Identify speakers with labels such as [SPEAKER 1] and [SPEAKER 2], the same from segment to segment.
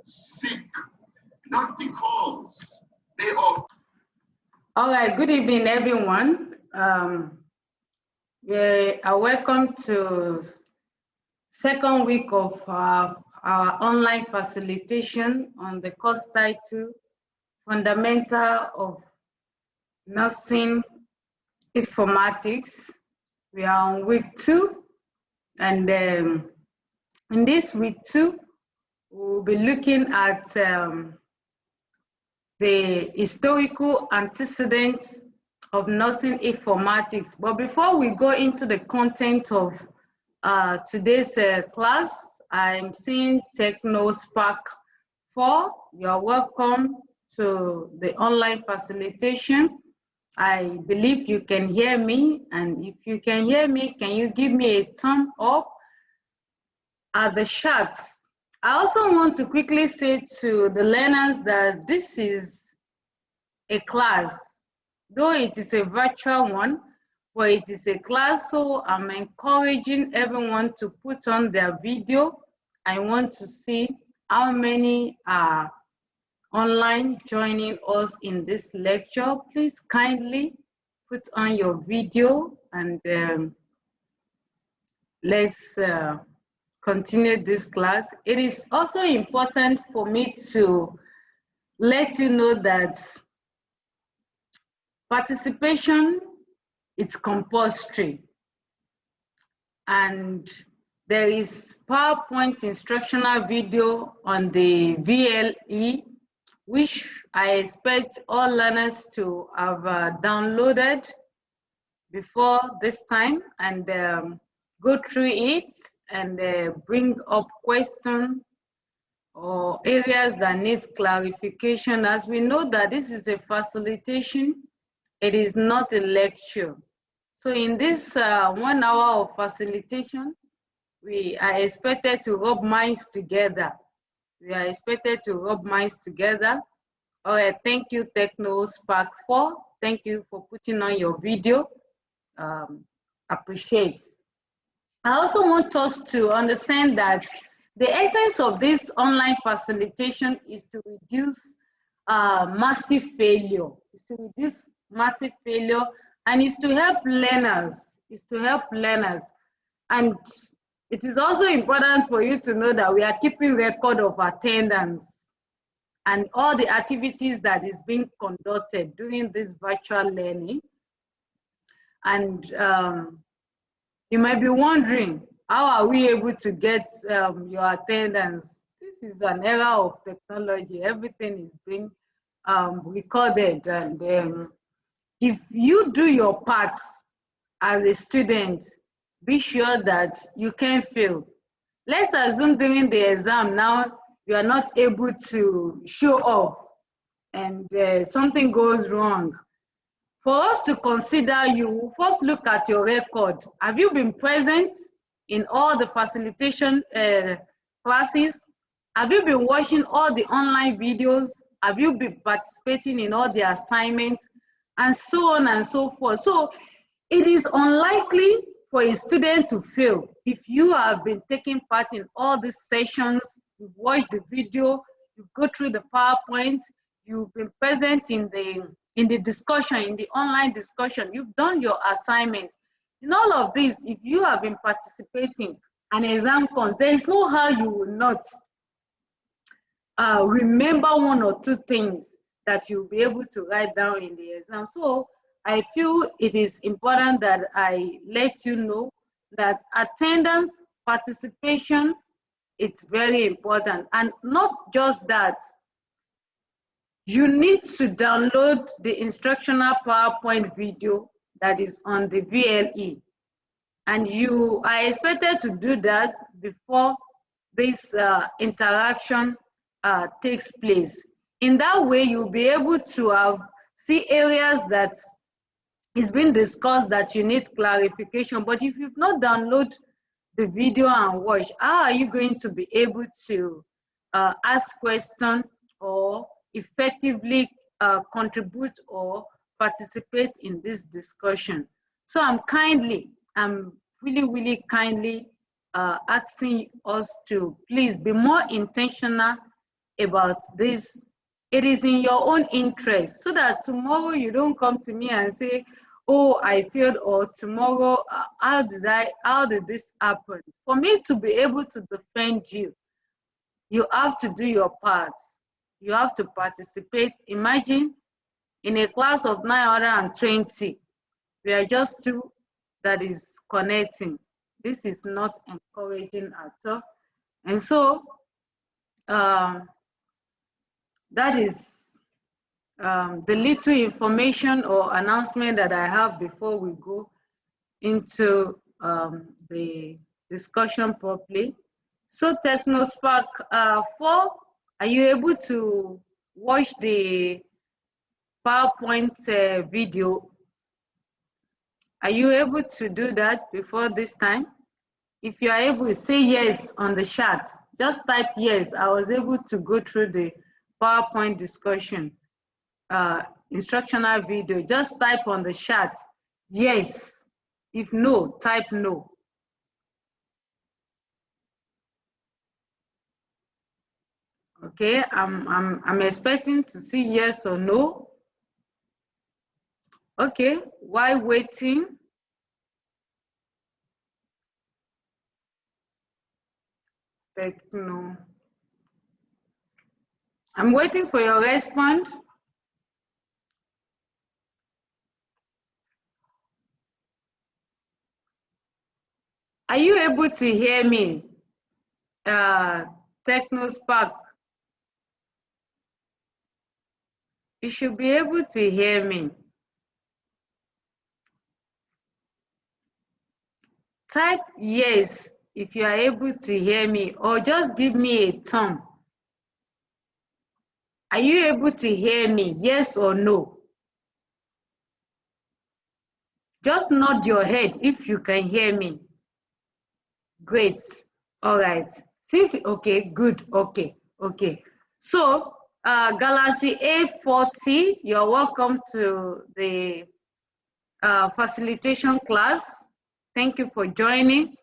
[SPEAKER 1] sick, not because they are.
[SPEAKER 2] All right, good evening, everyone. We are welcome to second week of our online facilitation on the course title, Fundamental of Nursing Informatics. We are on week 2, and in this week 2, we'll be looking at the historical antecedents of nursing informatics. But before we go into the content of today's class, I'm seeing TechnoSpark 4. You're welcome to the online facilitation. I believe you can hear me, and if you can hear me, can you give me a thumb up at the chat? I also want to quickly say to the learners that this is a class, though it is a virtual one, but it is a class, so I'm encouraging everyone to put on their video. I want to see how many are online joining us in this lecture. Please kindly put on your video, and let's continue this class. It is also important for me to let you know that participation is compulsory, and there is PowerPoint instructional video on the VLE, which I expect all learners to have downloaded before this time, and go through it and bring up questions or areas that need clarification. As we know that this is a facilitation, it is not a lecture. So in this 1 hour of facilitation, we are expected to rub minds together. We are expected to rub minds together. All right, thank you, TechnoSpark 4. Thank you for putting on your video. Appreciate. I also want us to understand that the essence of this online facilitation is to reduce massive failure. Is to reduce massive failure, and is to help learners. And it is also important for you to know that we are keeping record of attendance and all the activities that is being conducted during this virtual learning. And you might be wondering, how are we able to get your attendance? This is an era of technology. Everything is being recorded, and if you do your part as a student, be sure that you can fail. Let's assume during the exam now you are not able to show up and something goes wrong. For us to consider you, first look at your record. Have you been present in all the facilitation classes? Have you been watching all the online videos? Have you been participating in all the assignments? And so on and so forth. So it is unlikely for a student to fail if you have been taking part in all these sessions, you've watched the video, you go through the PowerPoint, you've been present in the discussion, in the online discussion, you've done your assignment. In all of this, if you have been participating, an exam comes, there is no how you will not remember 1 or 2 things that you'll be able to write down in the exam. So I feel it is important that I let you know that attendance, participation, it's very important. And not just that, you need to download the instructional PowerPoint video that is on the VLE. And you are expected to do that before this interaction takes place. In that way, you'll be able to see areas that is being discussed that you need clarification. But if you've not downloaded the video and watch, how are you going to be able to ask questions or effectively contribute or participate in this discussion? So I'm really kindly asking us to please be more intentional about this. It is in your own interest, so that tomorrow you don't come to me and say, oh, I failed, or tomorrow, how did this happen? For me to be able to defend you, you have to do your part. You have to participate. Imagine in a class of 920, we are just two that is connecting. This is not encouraging at all. And so that is the little information or announcement that I have before we go into the discussion properly. So TechnoSpark 4, are you able to watch the PowerPoint video? Are you able to do that before this time? If you are able, say yes on the chat. Just type yes. I was able to go through the PowerPoint discussion, instructional video. Just type on the chat yes. If no, type no. Okay, I'm expecting to see yes or no. Okay, while waiting, Techno. I'm waiting for your response. Are you able to hear me? TechnoSpark. You should be able to hear me. Type yes if you are able to hear me, or just give me a thumb. Are you able to hear me? Yes or no? Just nod your head if you can hear me. Great. All right. Okay, good. Okay. So, Galaxy A40, you're welcome to the facilitation class. Thank you for joining.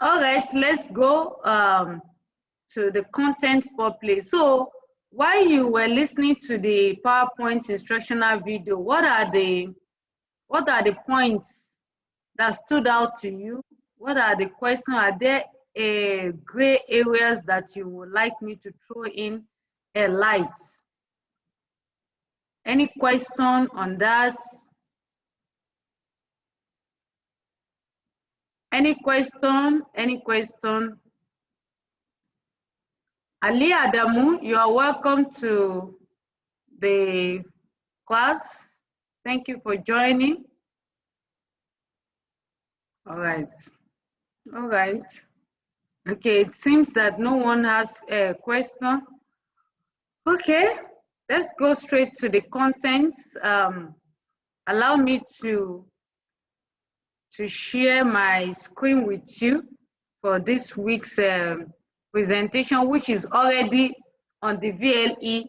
[SPEAKER 2] All right, let's go to the content properly. So while you were listening to the PowerPoint instructional video, what are the points that stood out to you? What are the questions? Are there gray areas that you would like me to throw in a light? Any question on that? Any question? Ali Adamu, you are welcome to the class. Thank you for joining. All right. Okay, it seems that no one has a question. Okay, let's go straight to the content. Allow me to share my screen with you for this week's presentation, which is already on the VLE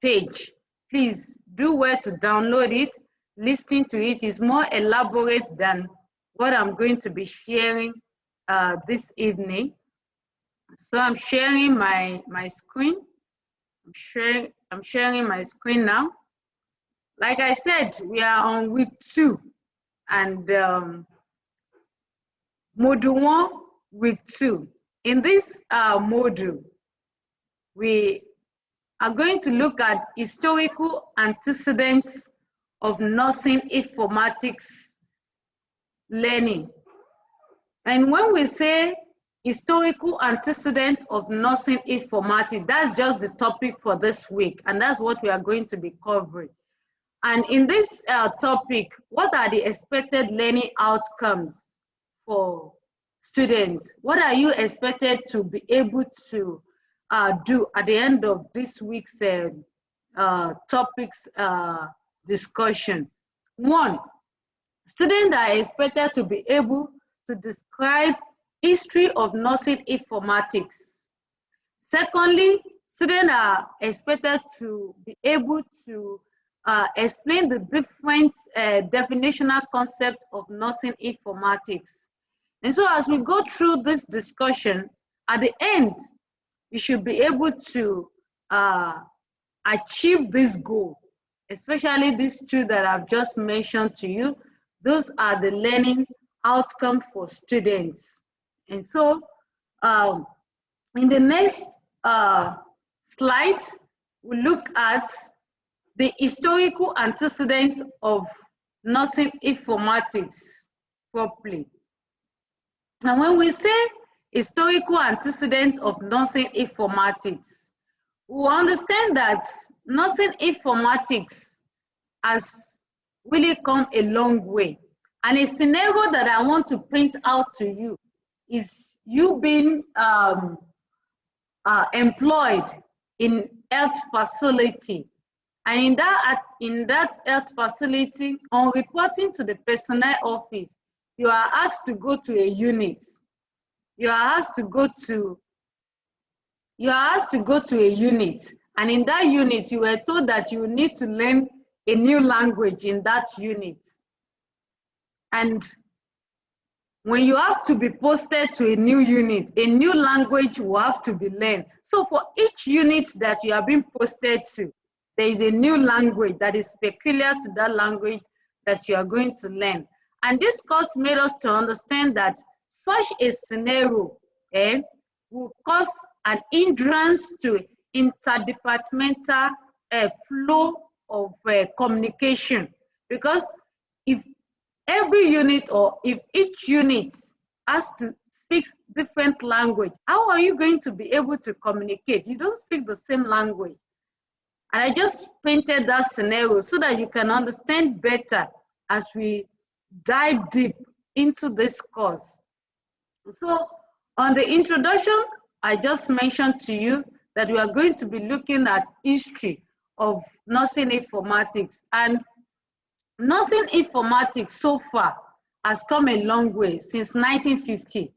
[SPEAKER 2] page. Please do well to download it. Listening to it is more elaborate than what I'm going to be sharing this evening. So I'm sharing my screen. I'm sharing my screen now. Like I said, we are on week 2 and module 1, week 2. In this module, we are going to look at historical antecedents of nursing informatics learning. And when we say historical antecedent of nursing informatics, that's just the topic for this week, and that's what we are going to be covering. And in this topic, what are the expected learning outcomes for students? What are you expected to be able to do at the end of this week's topics discussion? 1, students are expected to be able to describe history of nursing informatics. Secondly, students are expected to be able to explain the different definitional concepts of nursing informatics. And so as we go through this discussion, at the end, you should be able to achieve this goal, especially these two that I've just mentioned to you. Those are the learning outcomes for students. And so in the next slide, we look at the historical antecedent of nursing informatics properly. And when we say historical antecedent of nursing informatics, we understand that nursing informatics has really come a long way. And a scenario that I want to paint out to you is you being employed in health facility. And in that health facility, on reporting to the personnel office, you are asked to go to a unit. You are asked to go to a unit. And in that unit, you were told that you need to learn a new language in that unit. And when you have to be posted to a new unit, a new language will have to be learned. So for each unit that you are being posted to, there is a new language that is peculiar to that language that you are going to learn. And this course made us to understand that such a scenario will cause an hindrance to interdepartmental flow of communication. Because if every unit or if each unit has to speak different language, how are you going to be able to communicate? You don't speak the same language. And I just painted that scenario so that you can understand better as we dive deep into this course. So on the introduction, I just mentioned to you that we are going to be looking at history of nursing informatics. And nursing informatics so far has come a long way since 1950.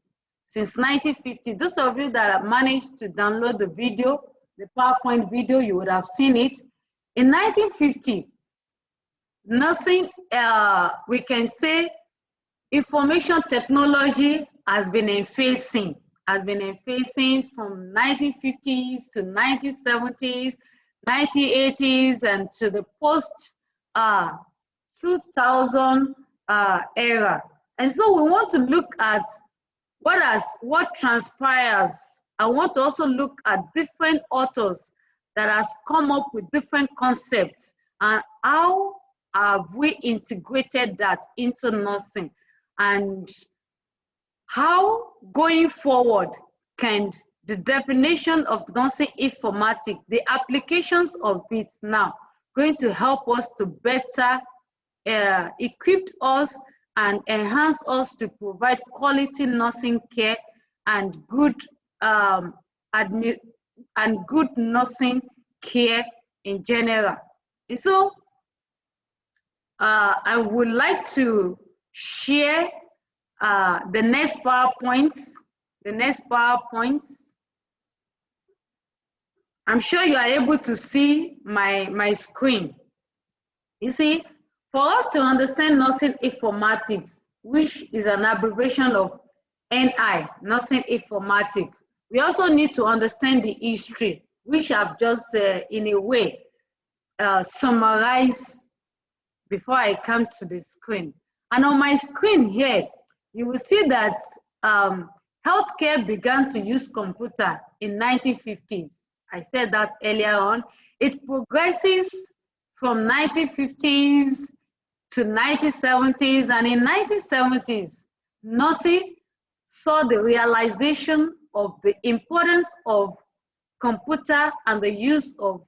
[SPEAKER 2] Since 1950, those of you that have managed to download the video, the PowerPoint video, you would have seen it. In 1950, nursing, we can say information technology has been effacing from 1950s to 1970s, 1980s, and to the post 2000 era. And so we want to look at what transpires. I want to also look at different authors that has come up with different concepts and how have we integrated that into nursing, and how going forward can the definition of nursing informatics, the applications of it now, going to help us to better equip us and enhance us to provide quality nursing care and good good nursing care in general. And so I would like to share the next PowerPoints. I'm sure you are able to see my screen. You see, for us to understand nursing informatics, which is an abbreviation of NI, nursing informatics, we also need to understand the history, which I've just in a way summarized before I come to the screen. And on my screen here, you will see that healthcare began to use computer in 1950s. I said that earlier on. It progresses from 1950s to 1970s, and in 1970s, nursing saw the realization of the importance of computer and the use of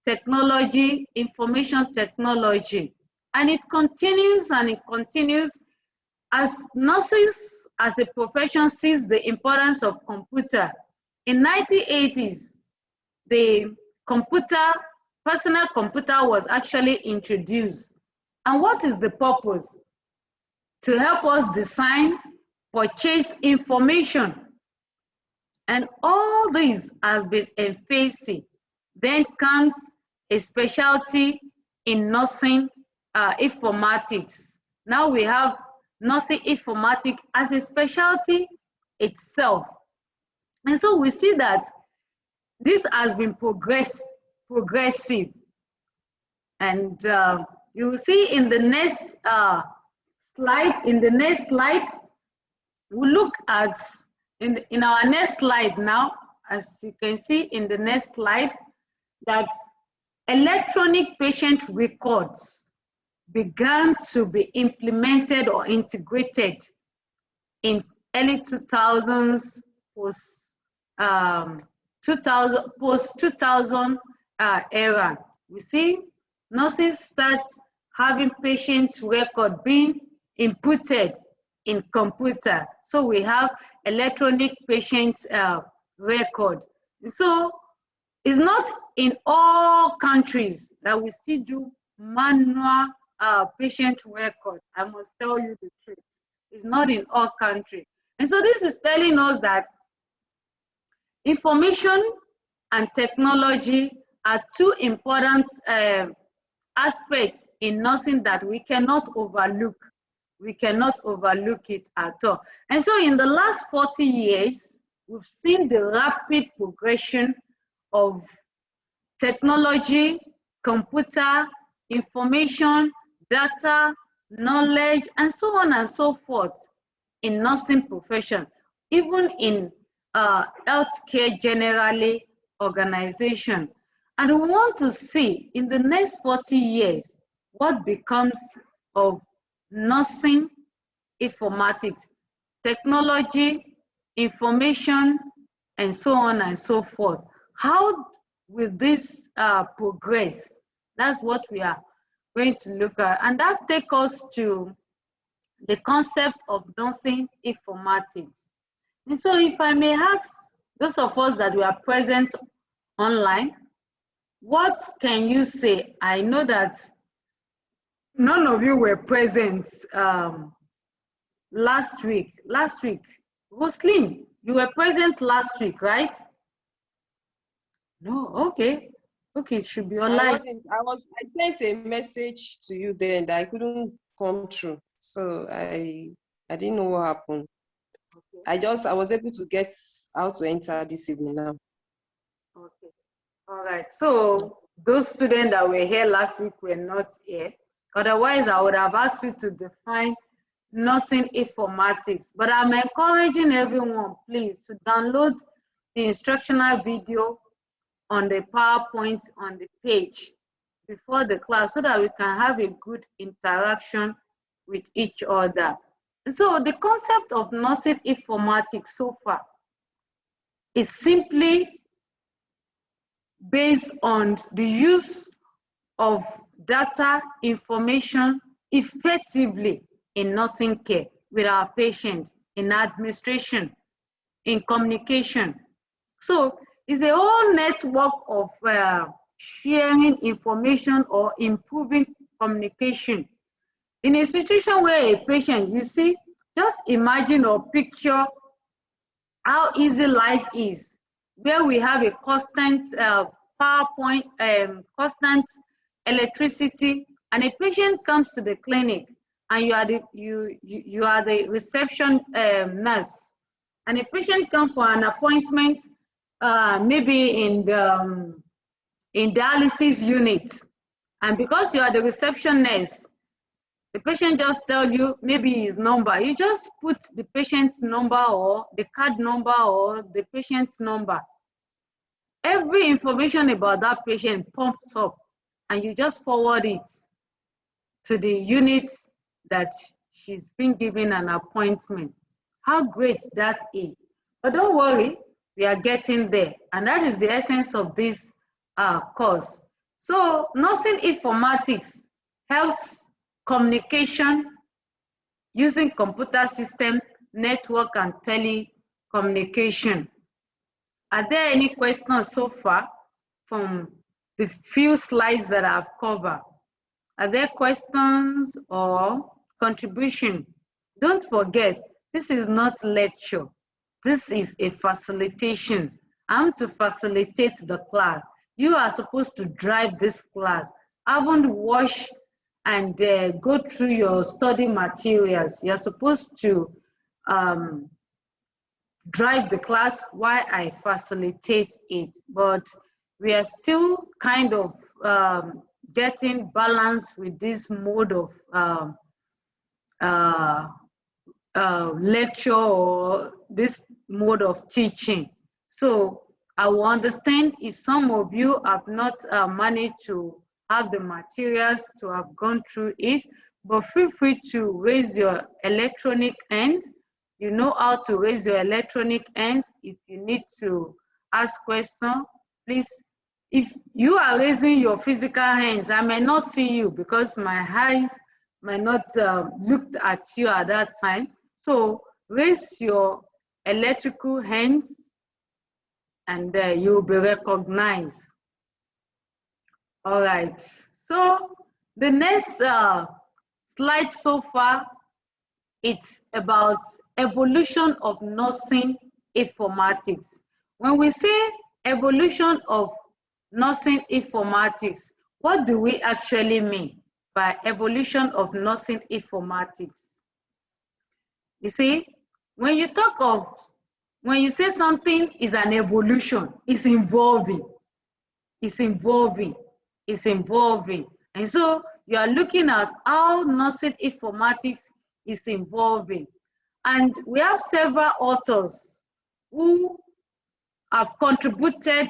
[SPEAKER 2] technology, information technology. And it continues and it continues as nurses as a profession sees the importance of computer. In 1980s, the personal computer was actually introduced. And what is the purpose? To help us design, purchase information. And all this has been effacing. Then comes a specialty in nursing informatics. Now we have nursing informatics as a specialty itself. And so we see that this has been progressive. And you will see in the next slide, we look at, in our next slide now, as you can see in the next slide, that electronic patient records began to be implemented or integrated in early 2000s, post 2000 era. We see nurses start having patients' record being inputted in computer. So we have electronic patient record. So it's not in all countries that we still do manual patient record. I must tell you the truth. It's not in all countries. And so this is telling us that information and technology are two important aspects in nursing that we cannot overlook. We cannot overlook it at all. And so in the last 40 years, we've seen the rapid progression of technology, computer, information, data, knowledge, and so on and so forth in nursing profession, even in healthcare generally organization. And we want to see in the next 40 years what becomes of nursing informatics, technology, information, and so on and so forth. How will this progress? That's what we are going to look at. And that takes us to the concept of nursing informatics. And so if I may ask those of us that were present online, what can you say? I know that none of you were present last week. Roslyn, you were present last week, right? No, okay. Okay, it should be online.
[SPEAKER 3] I sent a message to you then that I couldn't come through. So I didn't know what happened. Okay. I was able to get how to enter this evening now.
[SPEAKER 2] Okay. All right. So those students that were here last week were not here. Otherwise, I would have asked you to define nursing informatics. But I'm encouraging everyone, please, to download the instructional video on the PowerPoint on the page before the class so that we can have a good interaction with each other. So the concept of nursing informatics so far is simply based on the use of data information effectively in nursing care with our patients, in administration, in communication. So it's a whole network of sharing information or improving communication. In a situation where a patient, you see, just imagine or picture how easy life is, where we have a constant PowerPoint, constant electricity, and a patient comes to the clinic, and you are the reception nurse, and a patient comes for an appointment, maybe in the dialysis unit, and because you are the reception nurse, the patient just tell you maybe his number. You just put the patient's number or the card number or the patient's number. Every information about that patient pumps up, and you just forward it to the unit that she's been given an appointment. How great that is. But don't worry, we are getting there. And that is the essence of this course. So nursing informatics helps communication using computer system, network, and telecommunication. Are there any questions so far from the few slides that I've covered? Are there questions or contribution? Don't forget, this is not lecture. This is a facilitation. I'm to facilitate the class. You are supposed to drive this class. I haven't watched and go through your study materials. You're supposed to drive the class while I facilitate it, but we are still kind of getting balance with this mode of lecture or this mode of teaching. So I will understand if some of you have not managed to have the materials to have gone through it, but feel free to raise your electronic hand. You know how to raise your electronic hand. If you need to ask questions, please. If you are raising your physical hands, I may not see you because my eyes might not looked at you at that time. So raise your electrical hands and you'll be recognized. All right, so the next slide so far, it's about evolution of nursing informatics. When we say evolution of nursing informatics, what do we actually mean by evolution of nursing informatics? You see, when you say something is an evolution, it's evolving. And so you are looking at how nursing informatics is evolving. And we have several authors who have contributed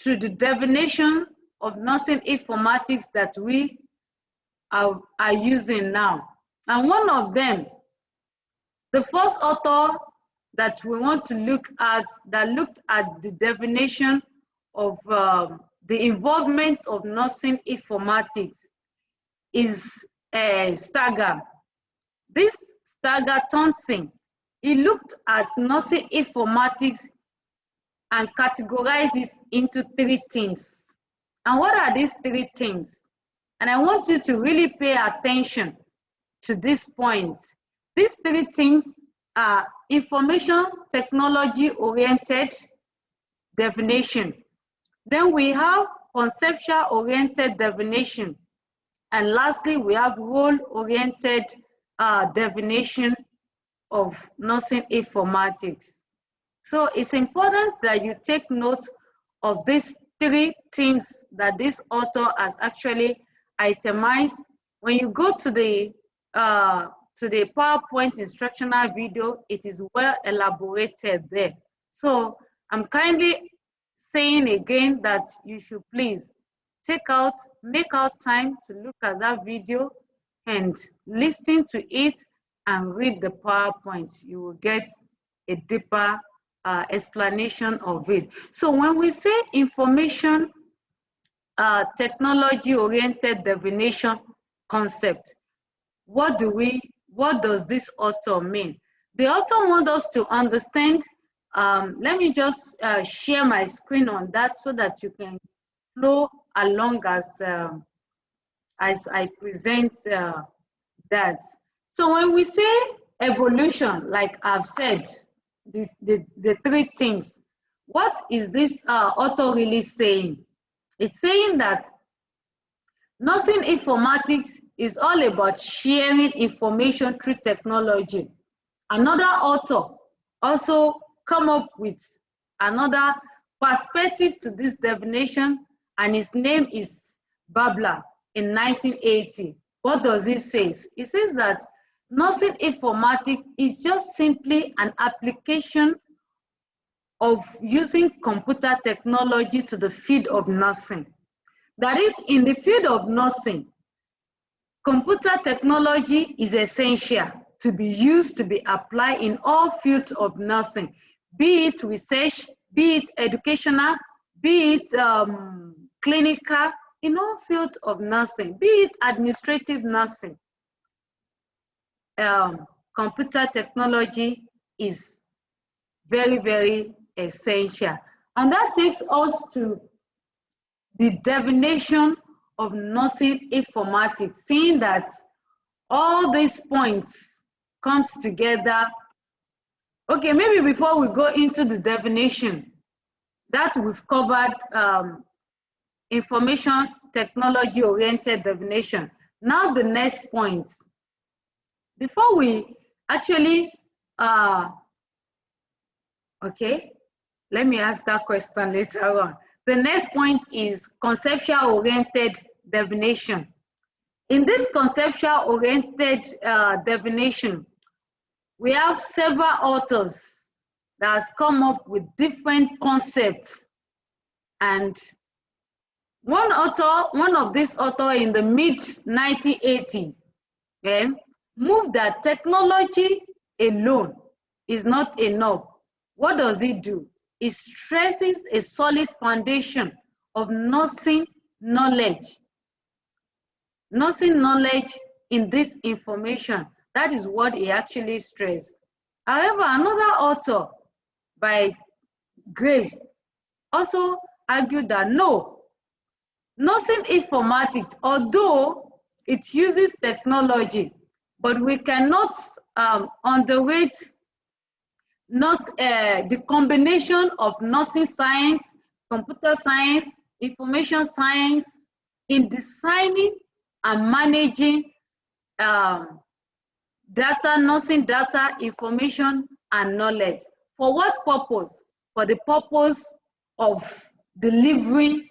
[SPEAKER 2] to the definition of nursing informatics that we are using now. And one of them, the first author that we want to look at, that looked at the definition of the involvement of nursing informatics, is Stager. This Stager Thompson, he looked at nursing informatics and categorized it into 3 things. And what are these 3 things? And I want you to really pay attention to this point. These 3 things are information technology oriented definition. Then we have conceptual oriented definition. And lastly, we have role oriented definition of nursing informatics. So it's important that you take note of these 3 things that this author has actually itemized. When you go to the PowerPoint instructional video, it is well elaborated there. So I'm kindly saying again that you should please make out time to look at that video and listen to it and read the PowerPoint. You will get a deeper explanation of it. So when we say information technology oriented definition concept, what does this author mean? The author wants us to understand, let me just share my screen on that so that you can flow along as I present that. So when we say evolution, like I've said, the 3 things, what is this author really saying? It's saying that nursing informatics is all about sharing information through technology. Another author also come up with another perspective to this definition, and his name is Babler in 1980. What does it say? It says that nursing informatics is just simply an application of using computer technology to the field of nursing. That is, in the field of nursing, computer technology is essential to be used to be applied in all fields of nursing, be it research, be it educational, be it clinical, in all fields of nursing, be it administrative nursing. Computer technology is very, very essential. And that takes us to the definition of nursing informatics, seeing that all these points comes together. Okay, maybe before we go into the definition, that we've covered information technology oriented definition. Now the next point. Before we actually, okay, let me ask that question later on. The next point is conceptual-oriented divination. In this conceptual-oriented divination, we have several authors that has come up with different concepts. And one of these authors in the mid-1980s, okay, moved that technology alone is not enough. What does it do? It stresses a solid foundation of nursing knowledge. Nursing knowledge in this information. That is what he actually stressed. However, another author by Graves also argued that no, nursing informatics, although it uses technology, but we cannot underrate the combination of nursing science, computer science, information science in designing and managing data, nursing data, information, and knowledge. For what purpose? For the purpose of delivering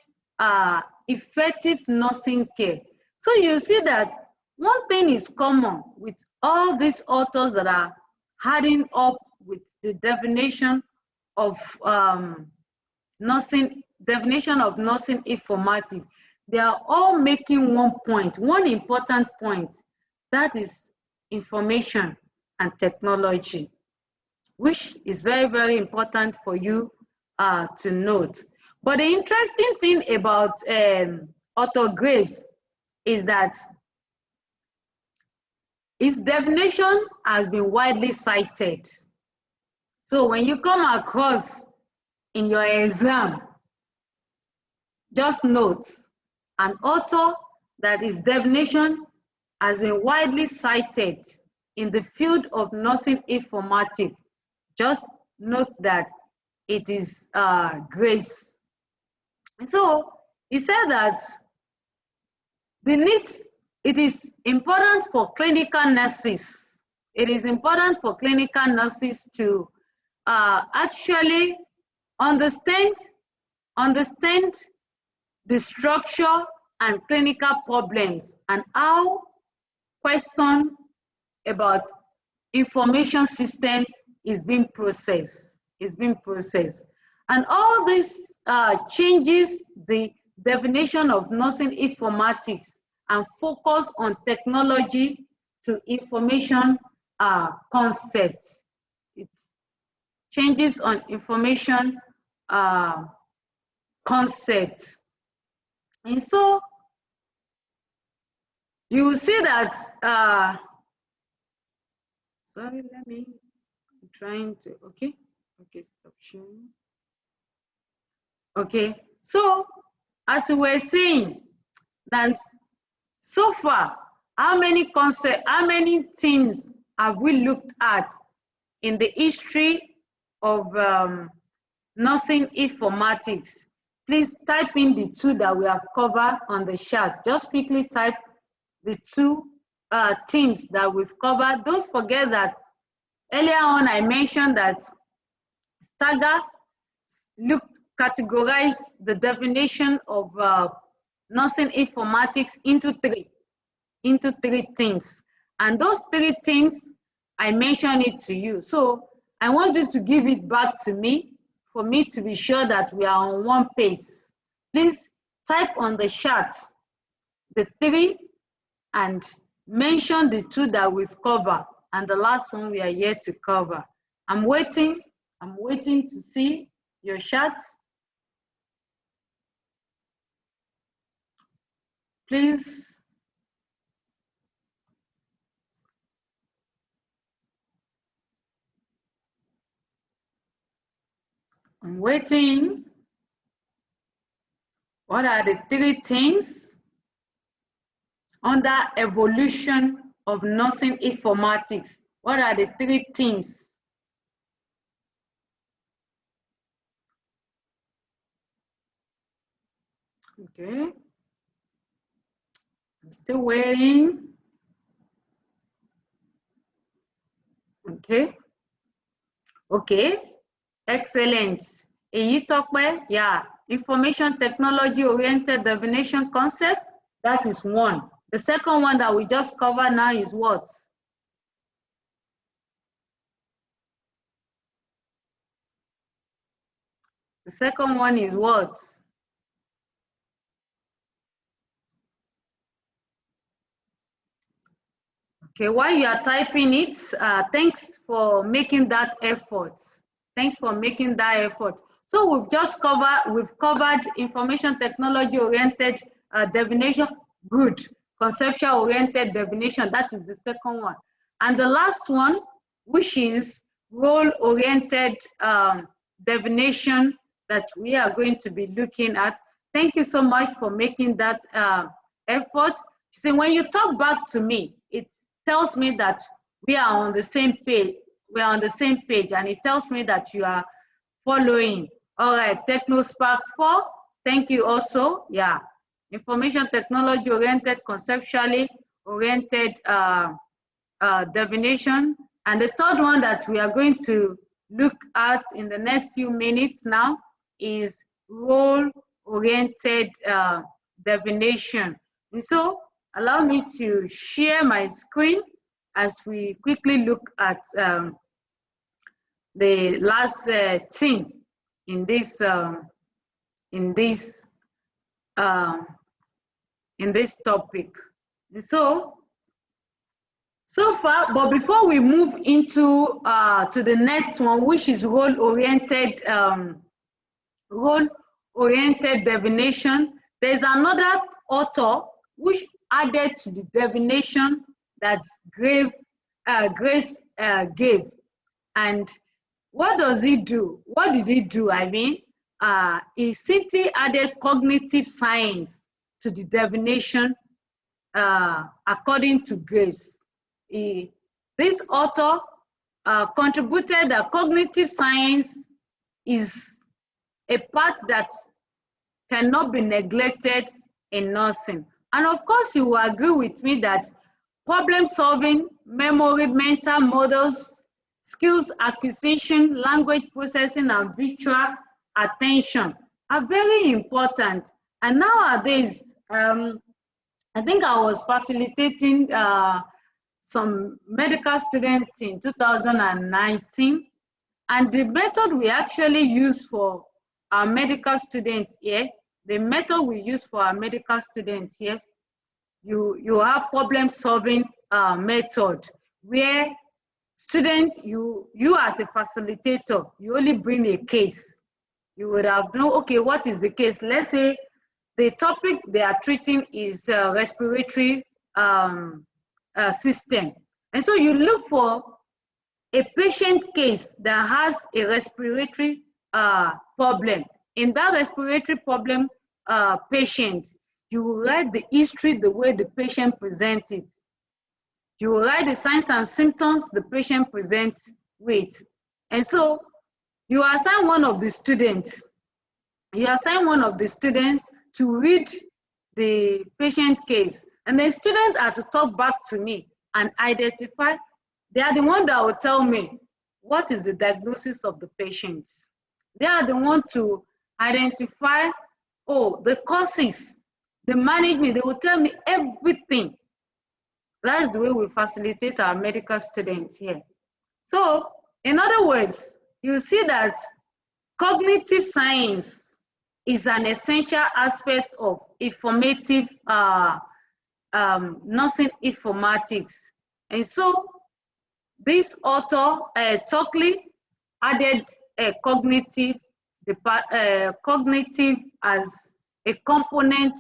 [SPEAKER 2] effective nursing care. So you see that one thing is common with all these authors that are adding up with the definition of nursing informatics. They are all making one point, one important point, that is information and technology, which is very, very important for you to note. But the interesting thing about Otto Graves is that his definition has been widely cited. So when you come across in your exam, just note an author that his definition has been widely cited in the field of nursing informatics. Just note that it is Graves. And so he said that it is important for clinical nurses. It is important for clinical nurses to actually understand the structure and clinical problems and how question about information system is being processed. And all this changes the definition of nursing informatics and focus on technology to information concepts. It changes on information concept. And so you will see that, sorry, I'm trying to, okay, stop sharing. Okay, so as we were saying, that so far, how many things have we looked at in the history of nursing informatics? Please type in the two that we have covered on the chat. Just quickly type the two themes that we've covered. Don't forget that earlier on I mentioned that Stagger categorized the definition of nursing informatics into three themes. And those three themes, I mentioned it to you. So I want you to give it back to me for me to be sure that we are on one pace. Please type on the chat the three and mention the two that we've covered and the last one we are yet to cover. I'm waiting to see your chats. Please. I'm waiting. What are the three themes under evolution of nursing informatics? What are the three themes? Okay. I'm Still waiting. Okay. Okay. Excellent. Yeah. Information technology oriented divination concept. That is one. The second one that we just covered now is what? The second one is what? Okay, while you are typing it, thanks for making that effort. Thanks for making that effort. So we've covered information technology oriented divination. Good. Conceptual oriented divination, that is the second one. And the last one, which is role oriented divination, that we are going to be looking at. Thank you so much for making that effort. See, when you talk back to me, it tells me that we are on the same page. We are on the same page, and it tells me that you are following. All right, TechnoSpark 4, thank you also. Yeah, information technology oriented, conceptually oriented divination. And the third one that we are going to look at in the next few minutes now is role-oriented divination. And so allow me to share my screen as we quickly look at the last thing in this topic. And so far, but before we move into to the next one, which is role-oriented divination, there's another author which added to the divination that Grace gave. And what does he do? What did he do? I mean, he simply added cognitive science to the divination according to Grace. This author contributed that cognitive science is a part that cannot be neglected in nursing. And of course, you will agree with me that problem solving, memory, mental models, skills acquisition, language processing, and visual attention are very important. And nowadays, I think I was facilitating some medical students in 2019, and the method we actually use for our medical students here, you have problem solving method where student, you as a facilitator, you only bring a case. You would have known, okay, what is the case? Let's say the topic they are treating is respiratory system. And so you look for a patient case that has a respiratory problem. In that respiratory problem patient, you will write the history the way the patient presents it. You will write the signs and symptoms the patient presents with. And so you assign one of the students, to read the patient case. And the students are to talk back to me and identify. They are the one that will tell me what is the diagnosis of the patient. They are the one to identify, oh, the causes, the management. They will tell me everything. That's the way we facilitate our medical students here. So, in other words, you see that cognitive science is an essential aspect of informative nursing informatics. And so, this author, Tockley, added cognitive as a component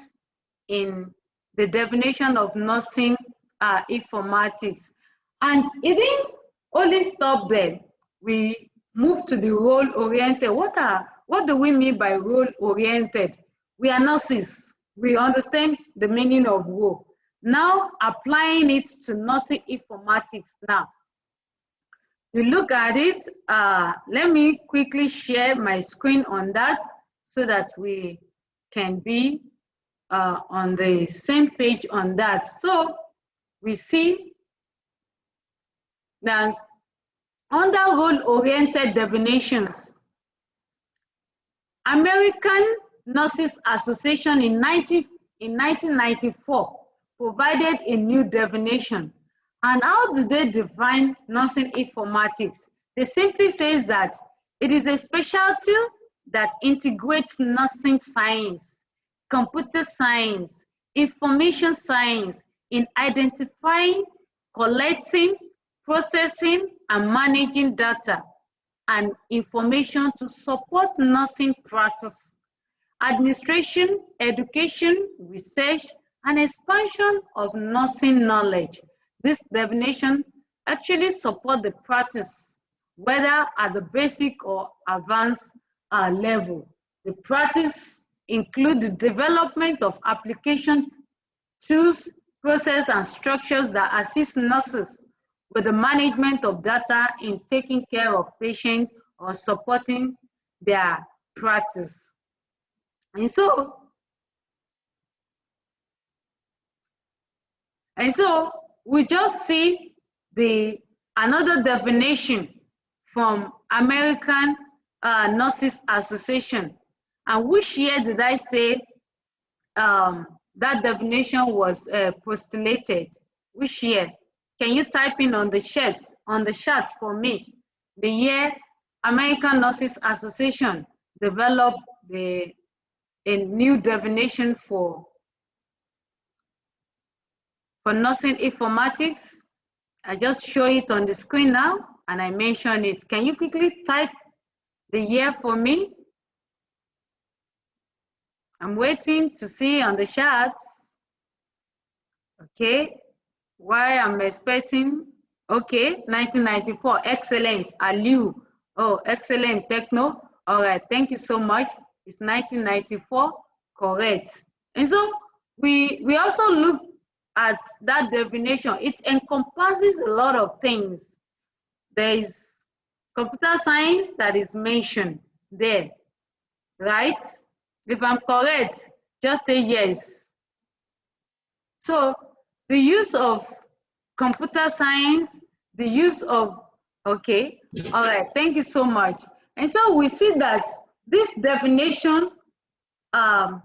[SPEAKER 2] in the definition of nursing informatics. And it didn't only stop there. We moved to the role-oriented. What do we mean by role-oriented? We are nurses. We understand the meaning of role. Now applying it to nursing informatics now. You look at it, let me quickly share my screen on that so that we can be on the same page on that. So we see that under role-oriented definitions, American Nurses Association in 1994 provided a new definition. And how do they define nursing informatics? They simply says that it is a specialty that integrates nursing science, computer science, information science in identifying, collecting, processing, and managing data and information to support nursing practice, administration, education, research, and expansion of nursing knowledge. This definition actually supports the practice, whether at the basic or advanced level. The practice includes the development of application tools, process, and structures that assist nurses with the management of data in taking care of patients or supporting their practice. And so we just see another definition from American Nurses Association. And which year did I say that definition was postulated? Which year? Can you type in on the chat for me the year American Nurses Association developed a new definition for nursing informatics? I just show it on the screen now and I mention it. Can you quickly type the year for me? I'm waiting to see on the charts. Okay. Why I'm expecting, okay, 1994, excellent, Aliu, oh, excellent, Techno, all right, thank you so much, it's 1994, correct. And so we also look at that definition. It encompasses a lot of things. There is computer science that is mentioned there, right? If I'm correct, just say yes. So the use of computer science, the use of, okay, all right, thank you so much. And so we see that this definition kind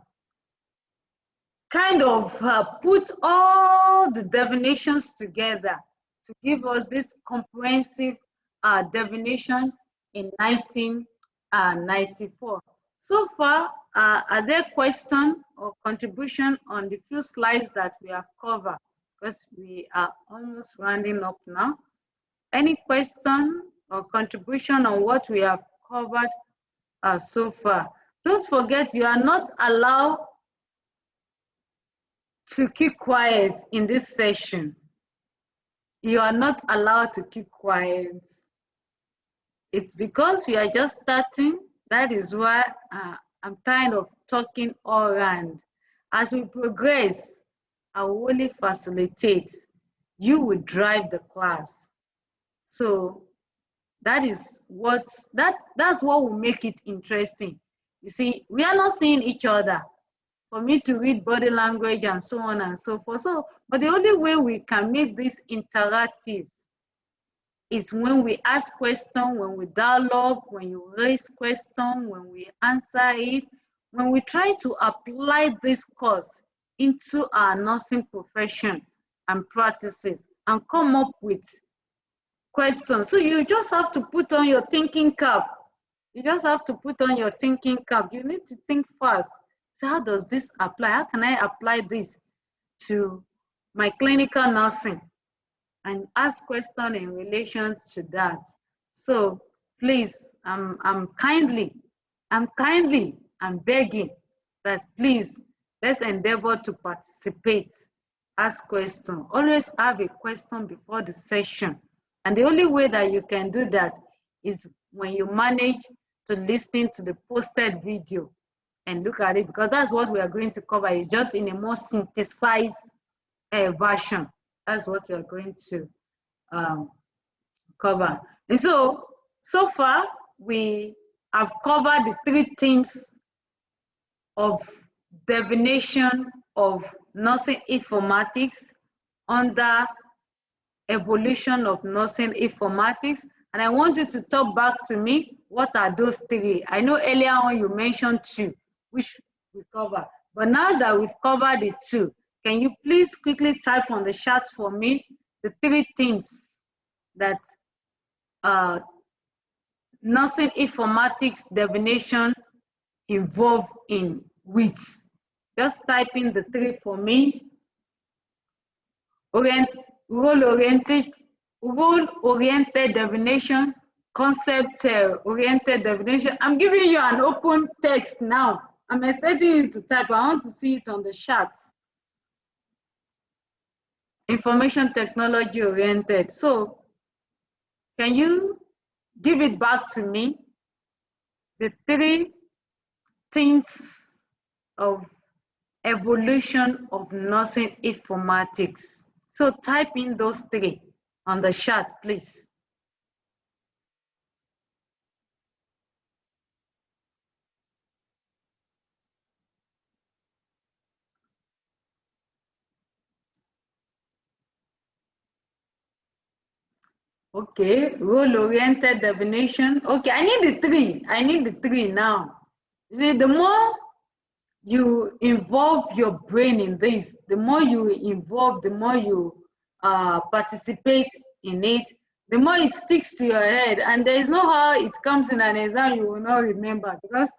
[SPEAKER 2] of put all the definitions together to give us this comprehensive definition in 1994. So far, are there questions or contribution on the few slides that we have covered? Because we are almost rounding up now. Any question or contribution on what we have covered so far? Don't forget, you are not allowed to keep quiet in this session. You are not allowed to keep quiet. It's because we are just starting. That is why I'm kind of talking all around. As we progress, I will only facilitate. You will drive the class. So that is that's what will make it interesting. You see, we are not seeing each other. For me to read body language and so on and so forth. So, but the only way we can make this interactive is when we ask questions, when we dialogue, when you raise questions, when we answer it, when we try to apply this course into our nursing profession and practices and come up with questions. So you just have to put on your thinking cap. You just have to put on your thinking cap. You need to think fast. So how does this apply? How can I apply this to my clinical nursing? And ask questions in relation to that. So please, I'm begging that please, let's endeavor to participate, ask questions. Always have a question before the session. And the only way that you can do that is when you manage to listen to the posted video and look at it, because that's what we are going to cover. It's just in a more synthesized version. That's what we are going to cover. And so far, we have covered the three themes of definition of nursing informatics under evolution of nursing informatics. And I want you to talk back to me, what are those three? I know earlier on you mentioned two, which we covered. But now that we've covered the two, can you please quickly type on the chat for me the three things that nursing informatics definition involve in with? Just type in the three for me. Role-oriented definition, concept-oriented definition. I'm giving you an open text now. I'm expecting you to type. I want to see it on the chat. Information technology oriented. So can you give it back to me? The three things of evolution of nursing informatics. So type in those three on the chat, please. Okay, role-oriented definition. Okay, I need the three. I need the three now. You see, the more you involve your brain in this, the more you involve, the more you participate in it, the more it sticks to your head. And there is no how it comes in an exam you will not remember, because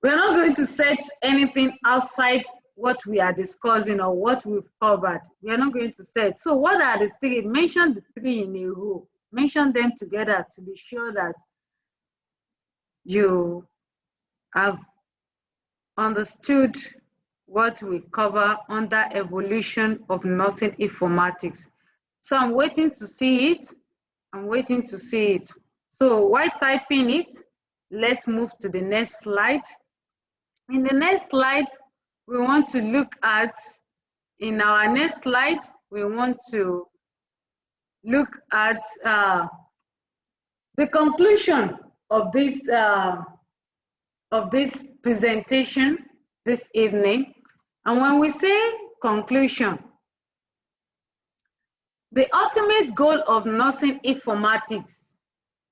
[SPEAKER 2] we're not going to set anything outside what we are discussing or what we've covered. We are not going to set. So what are the three? Mention the three in a row. Mention them together to be sure that you have understood what we cover under evolution of nursing informatics. So I'm waiting to see it. I'm waiting to see it. So while typing it, let's move to the next slide. In the next slide, we want to look at, in our next slide, we want to look at the conclusion of this presentation this evening. And when we say conclusion, the ultimate goal of nursing informatics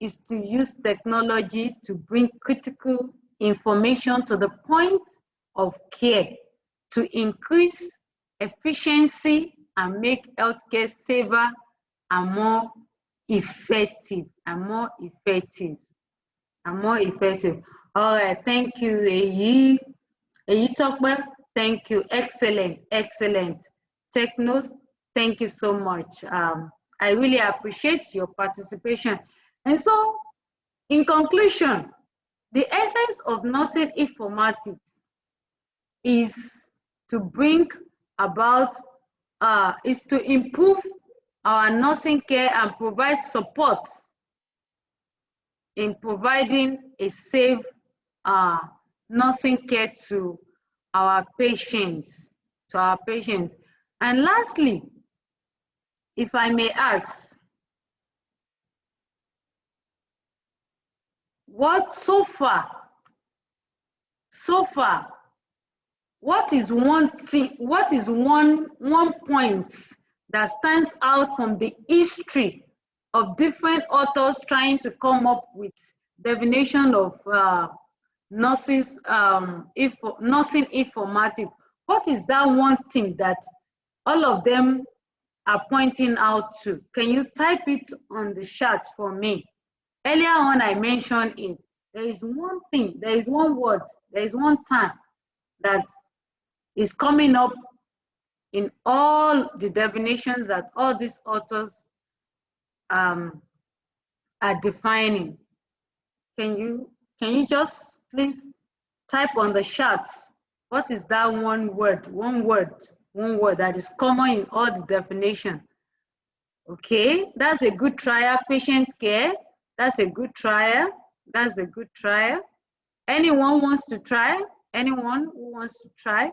[SPEAKER 2] is to use technology to bring critical information to the point of care to increase efficiency and make healthcare safer and more effective, All right, thank you, Eyitokpe. Thank you, excellent. Take note, thank you so much. I really appreciate your participation. And so, in conclusion, the essence of nursing informatics is to bring about, is to improve our nursing care and provide support in providing a safe nursing care to our patients. And lastly, if I may ask, what so far, what is one thing, what is one point that stands out from the history of different authors trying to come up with definition of nursing informatics? What is that one thing that all of them are pointing out to? Can you type it on the chat for me? Earlier on, I mentioned it. There is one thing, there is one word, there is one term that is coming up in all the definitions that all these authors are defining. Can you just please type on the chat, what is that one word that is common in all the definition? Okay, that's a good trial. Patient care, that's a good trial. Anyone wants to try? Anyone who wants to try?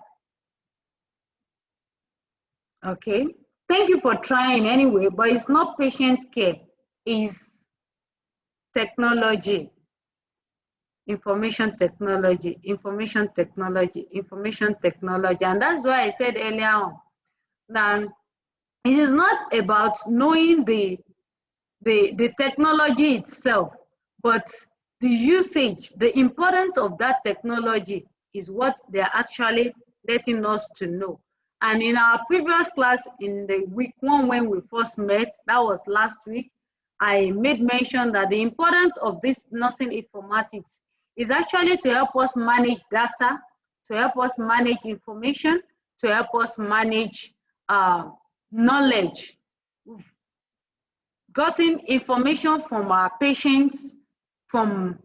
[SPEAKER 2] Okay, thank you for trying anyway, but it's not patient care, it's technology. information technology, information technology, information technology. And that's why I said earlier on that it is not about knowing the technology itself, but the usage, the importance of that technology is what they're actually letting us to know. And in our previous class, in the week 1 when we first met, that was last week, I made mention that the importance of this nursing informatics is actually to help us manage data, to help us manage information, to help us manage knowledge. We've gotten information from our patients, from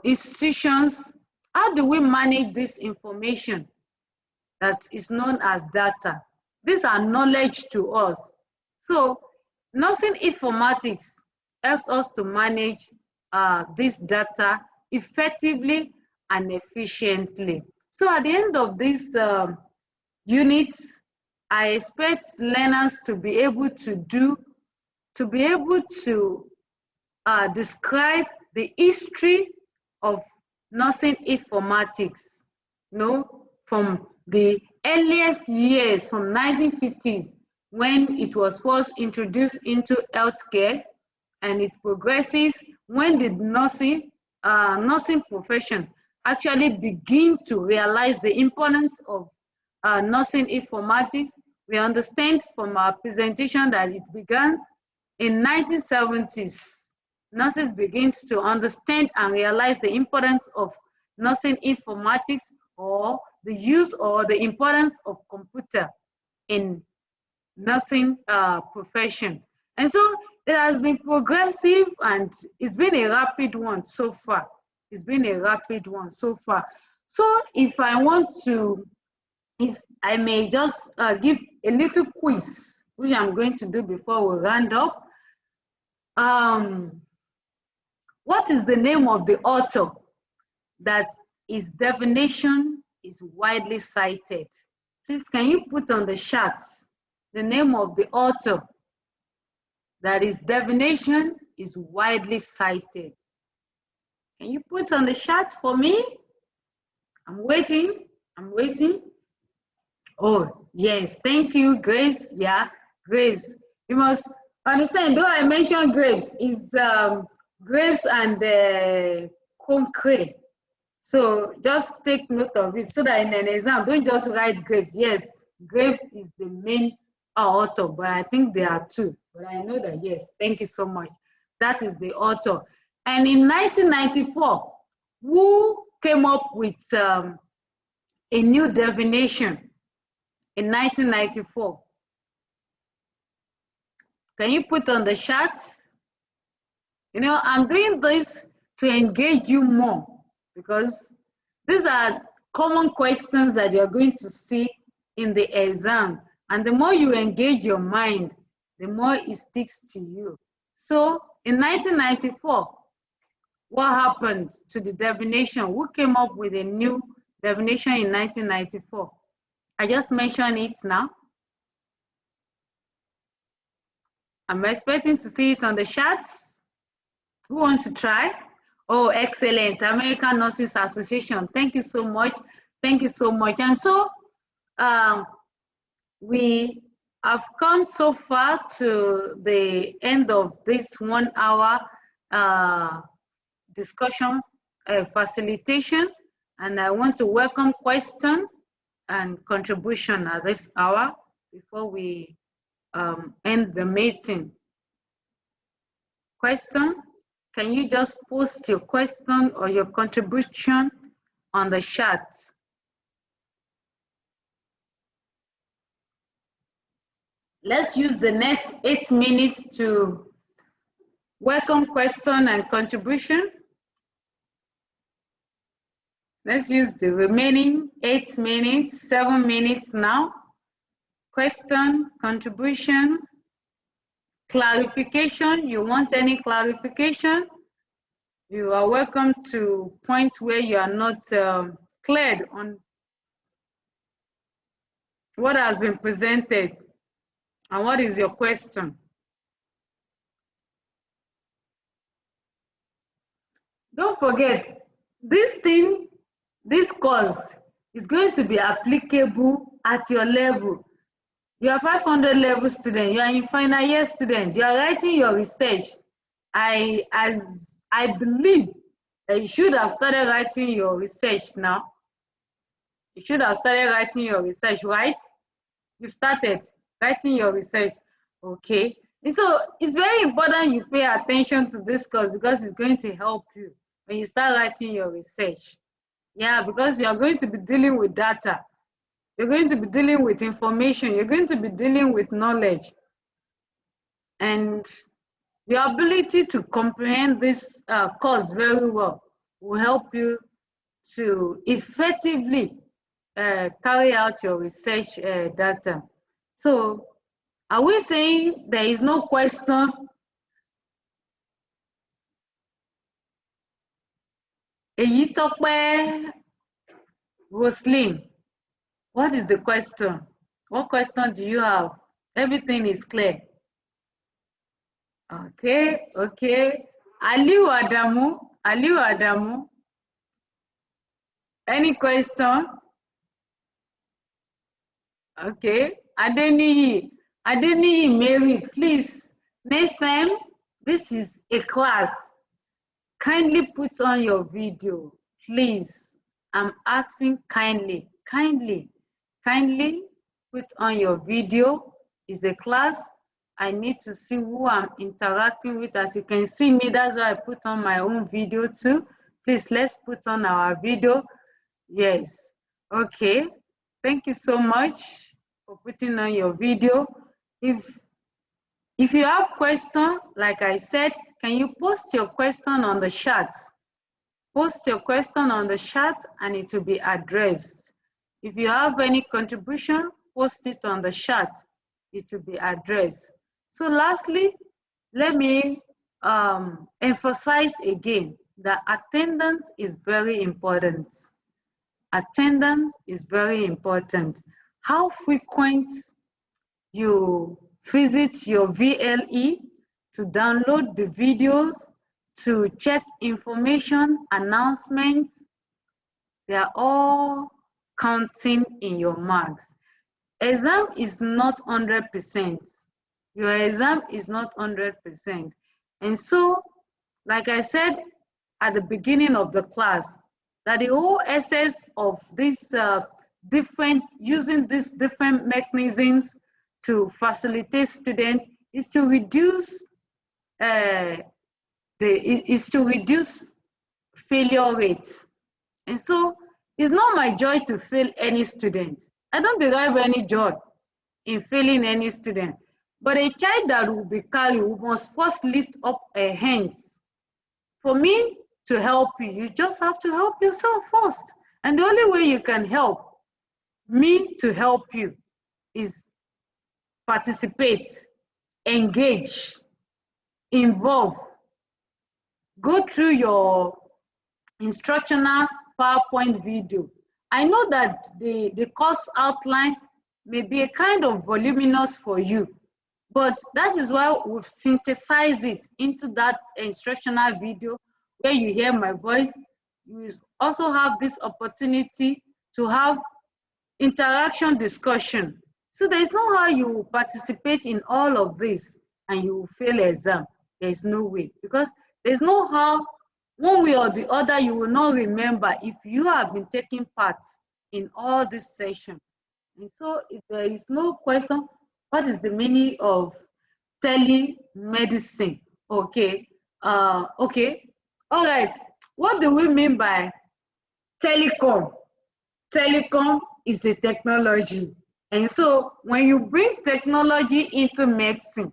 [SPEAKER 2] institutions. How do we manage this information that is known as data? These are knowledge to us. So nursing informatics helps us to manage this data effectively and efficiently. So at the end of this unit, I expect learners to be able to describe the history of nursing informatics, you know, from the earliest years, from 1950s, when it was first introduced into healthcare, and it progresses when the nursing profession actually begin to realize the importance of nursing informatics. We understand from our presentation that it began in 1970s. Nurses begin to understand and realize the importance of nursing informatics, or the use or the importance of computer in nursing profession. And so it has been progressive, and it's been a rapid one so far. It's been a rapid one so far. So if I may just give a little quiz, which I'm going to do before we round up. What is the name of the author that his definition is widely cited? Please, can you put on the charts the name of the author that his definition is widely cited? Can you put on the chart for me? I'm waiting. Oh, yes, thank you, Grace. Yeah, Grace. You must understand, though I mentioned Graves, is Graves and Concrete. So just take note of it so that in an exam, don't just write Graves. Yes, Graves is the main author, but I think there are two. But I know that, yes, thank you so much. That is the author. And in 1994, who came up with a new definition in 1994? Can you put on the chat? You know, I'm doing this to engage you more, because these are common questions that you're going to see in the exam. And the more you engage your mind, the more it sticks to you. So in 1994, what happened to the definition? Who came up with a new definition in 1994? I just mentioned it now. I'm expecting to see it on the charts. Who wants to try? Oh, excellent. American Nurses Association. Thank you so much. Thank you so much. And so we have come so far to the end of this 1 hour discussion facilitation. And I want to welcome question and contribution at this hour before we end the meeting. Question? Can you just post your question or your contribution on the chat? Let's use the next 8 minutes to welcome question and contribution. Let's use the remaining 8 minutes, 7 minutes now. Question, contribution, clarification. You want any clarification? You are welcome to point where you are not cleared on what has been presented and what is your question. don't forget, this course is going to be applicable at your level. You are 500 level student, you are in final year student, you are writing your research. I believe that you should have started writing your research now. You should have started writing your research, right? You started writing your research, okay? And so it's very important you pay attention to this course because it's going to help you when you start writing your research. Yeah, because you are going to be dealing with data. You're going to be dealing with information. You're going to be dealing with knowledge. And your ability to comprehend this course very well will help you to effectively carry out your research data. So, are we saying there is no question? Eyitope Roslyn, what is the question? What question do you have? Everything is clear. Okay, okay. Aliu Adamu. Any question? Okay. Adeniyi Mary, please, next time, this is a class. Kindly put on your video, please. I'm asking kindly put on your video. It's a class. I need to see who I'm interacting with. As you can see me, that's why I put on my own video too. Please, let's put on our video. Yes, okay. Thank you so much for putting on your video. If you have question, like I said, can you post your question on the chat? Post your question on the chat and it will be addressed. If you have any contribution, post it on the chat. It will be addressed. So lastly, let me emphasize again that attendance is very important. Attendance is very important. How frequent you visit your VLE to download the videos, to check information, announcements, they are all counting in your marks. Exam is not 100%. Your exam is not 100%. And so, like I said at the beginning of the class, that the whole essence of this using these different mechanisms to facilitate students is to reduce failure rates. And so it's not my joy to fail any student. I don't derive any joy in failing any student. But a child that will be carried must first lift up her hands. For me to help you, you just have to help yourself first. And the only way you can help me to help you is participate, engage, involve, go through your instructional PowerPoint video. I know that the course outline may be a kind of voluminous for you, but that is why we've synthesized it into that instructional video where you hear my voice. You also have this opportunity to have interaction discussion. So there is no how you participate in all of this and you will fail exam. There is no way, because there's no how, one way or the other, you will not remember if you have been taking part in all this session. And so if there is no question, what is the meaning of telemedicine? Okay, okay, all right. What do we mean by telecom? Telecom is a technology. And so when you bring technology into medicine,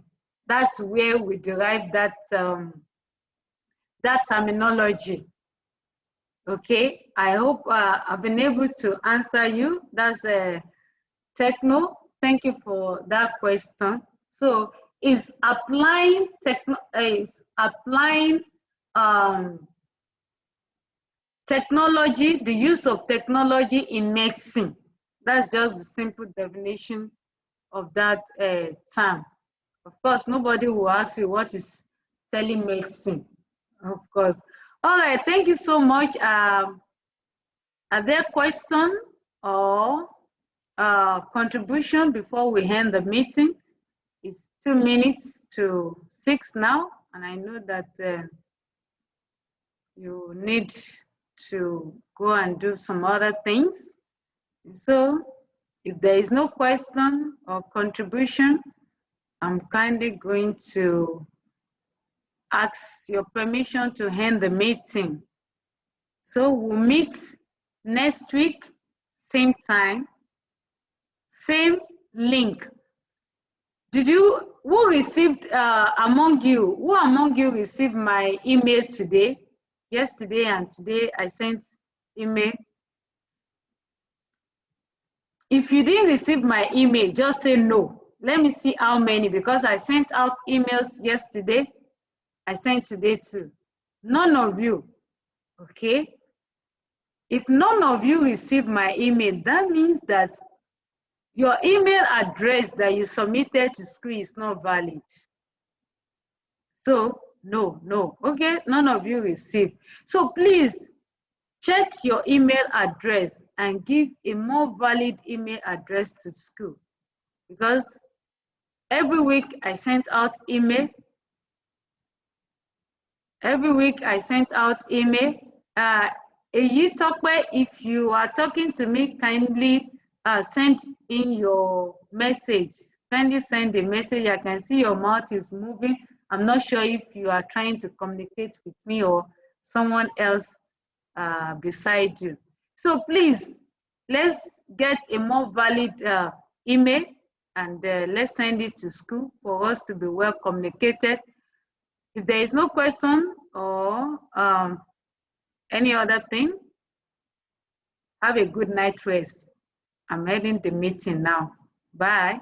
[SPEAKER 2] that's where we derive that, that terminology. Okay, I hope I've been able to answer you. That's techno. Thank you for that question. So is applying technology, the use of technology in medicine. That's just the simple definition of that term. Of course, nobody will ask you what is telemedicine, of course. All right, thank you so much. Are there questions or contribution before we end the meeting? It's 2 minutes to 6 now, and I know that you need to go and do some other things. So if there is no question or contribution, I'm kindly going to ask your permission to end the meeting. So we'll meet next week, same time, same link. Who received among you received my email today? Yesterday and today I sent email. If you didn't receive my email, just say no. Let me see how many, because I sent out emails yesterday. I sent today too. None of you, okay? If none of you received my email, that means that your email address that you submitted to school is not valid. So, no, okay? None of you received. So please, check your email address and give a more valid email address to school, because every week I sent out email. Every week I sent out email. If you are talking to me, kindly send in your message. Kindly send a message. I can see your mouth is moving. I'm not sure if you are trying to communicate with me or someone else beside you. So please, let's get a more valid email, and let's send it to school for us to be well communicated. If there is no question or any other thing, have a good night rest. I'm ending the meeting now. Bye.